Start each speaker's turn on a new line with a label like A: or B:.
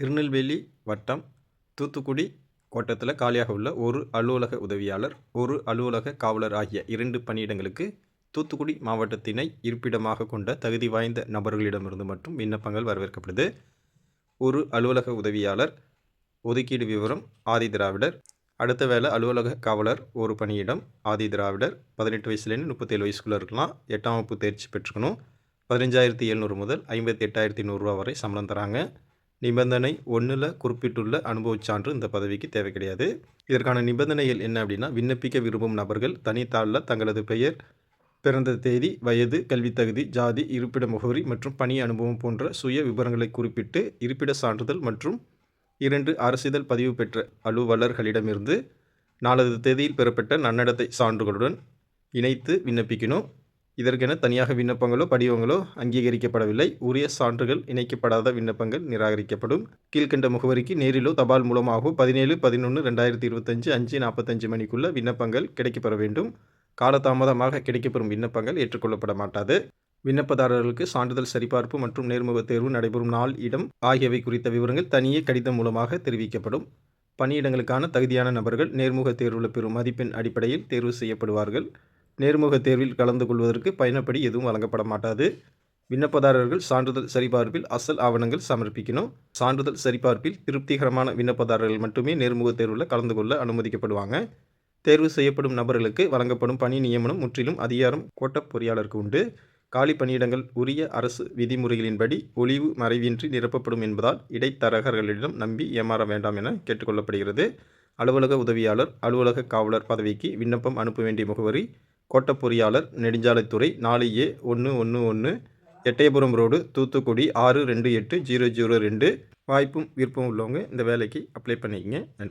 A: திருநெல்வேலி வட்டம் தூத்துக்குடி கோட்டத்தில் காலியாக உள்ள ஒரு அலுவலக உதவியாளர், ஒரு அலுவலக காவலர் ஆகிய 2 பணியிடங்களுக்கு தூத்துக்குடி மாவட்டத்தினை இருப்பிடமாக கொண்ட தகுதி வாய்ந்த நபர்களிடமிருந்து மட்டும் விண்ணப்பங்கள் வரவேற்கப்படுது. ஒரு அலுவலக உதவியாளர் ஒதுக்கீடு விவரம் ஆதிதிராவிடர். அடுத்த வேலை அலுவலக காவலர் ஒரு பணியிடம் ஆதிதிராவிடர். 18 வயசுலேருந்து 37 வயசுக்குள்ளே இருக்கலாம். 8ஆம் வகுப்பு தேர்ச்சி பெற்றுக்கணும். 15,700 முதல் 58,100 ரூபா வரை சம்பளம் தராங்க. நிபந்தனை 1ல் குறிப்பிட்டுள்ள அனுபவச் சான்று இந்த பதவிக்கு தேவை கிடையாது. இதற்கான நிபந்தனைகள் என்ன அப்படின்னா, விண்ணப்பிக்க விரும்பும் நபர்கள் தனித்தாளில் தங்களது பெயர், பிறந்த தேதி, வயது, கல்வித் தகுதி, ஜாதி, இருப்பிட முகவரி மற்றும் பணி அனுபவம் போன்ற சுய விவரங்களை குறிப்பிட்டு இருப்பிட சான்றிதழ் மற்றும் 2 அரசிதழ் பதிவு பெற்ற அலுவலர்களிடமிருந்து நாளது தேதியில் பெறப்பட்ட நன்னடத்தை சான்றுகளுடன் இணைத்து விண்ணப்பிக்கணும். இதற்கென தனியாக விண்ணப்பங்களோ படிவங்களோ அங்கீகரிக்கப்படவில்லை. உரிய சான்றுகள் இணைக்கப்படாத விண்ணப்பங்கள் நிராகரிக்கப்படும். கீழ்கண்ட முகவரிக்கு நேரிலோ தபால் மூலமாகவோ 17/11/2025 5:45 மணிக்குள்ள விண்ணப்பங்கள் கிடைக்கப்பெற வேண்டும். காலதாமதமாக கிடைக்கப்பெறும் விண்ணப்பங்கள் ஏற்றுக்கொள்ளப்பட மாட்டாது. விண்ணப்பதாரர்களுக்கு சான்றிதழ் சரிபார்ப்பு மற்றும் நேர்முக தேர்வு நடைபெறும் நாள், இடம் ஆகியவை குறித்த விவரங்கள் தனியே கடிதம் மூலமாக தெரிவிக்கப்படும். பணியிடங்களுக்கான தகுதியான நபர்கள் நேர்முக தேர்வில் பெறும் மதிப்பெண் அடிப்படையில் தேர்வு செய்யப்படுவார்கள். நேர்முக தேர்வில் கலந்து கொள்வதற்கு பயணப்படி எதுவும் வழங்கப்பட மாட்டாது. விண்ணப்பதாரர்கள் சான்றிதழ் சரிபார்ப்பில் அசல் ஆவணங்கள் சமர்ப்பிக்கணும். சான்றிதழ் சரிபார்ப்பில் திருப்திகரமான விண்ணப்பதாரர்கள் மட்டுமே நேர்முக தேர்வில் கலந்து கொள்ள அனுமதிக்கப்படுவாங்க. தேர்வு செய்யப்படும் நபர்களுக்கு வழங்கப்படும் பணி நியமனம் முற்றிலும் அதிகாரம் கோட்டப் பொறியாளருக்கு உண்டு. காலி பணியிடங்கள் உரிய அரசு விதிமுறைகளின்படி ஒளிவு மறைவின்றி நிரப்பப்படும் என்பதால் இடைத்தரகர்களிடம் நம்பி ஏமாற வேண்டாம் என கேட்டுக்கொள்ளப்படுகிறது. அலுவலக உதவியாளர், அலுவலக காவலர் பதவிக்கு விண்ணப்பம் அனுப்ப வேண்டிய முகவரி: கோட்டப் பொறியாளர், நெடுஞ்சாலைத்துறை, 4A111, எட்டயபுரம் ரோடு, தூத்துக்குடி 628002. வாய்ப்பும் விருப்பம் உள்ளவங்க இந்த வேலைக்கு அப்ளை பண்ணிக்கங்க. நன்றி.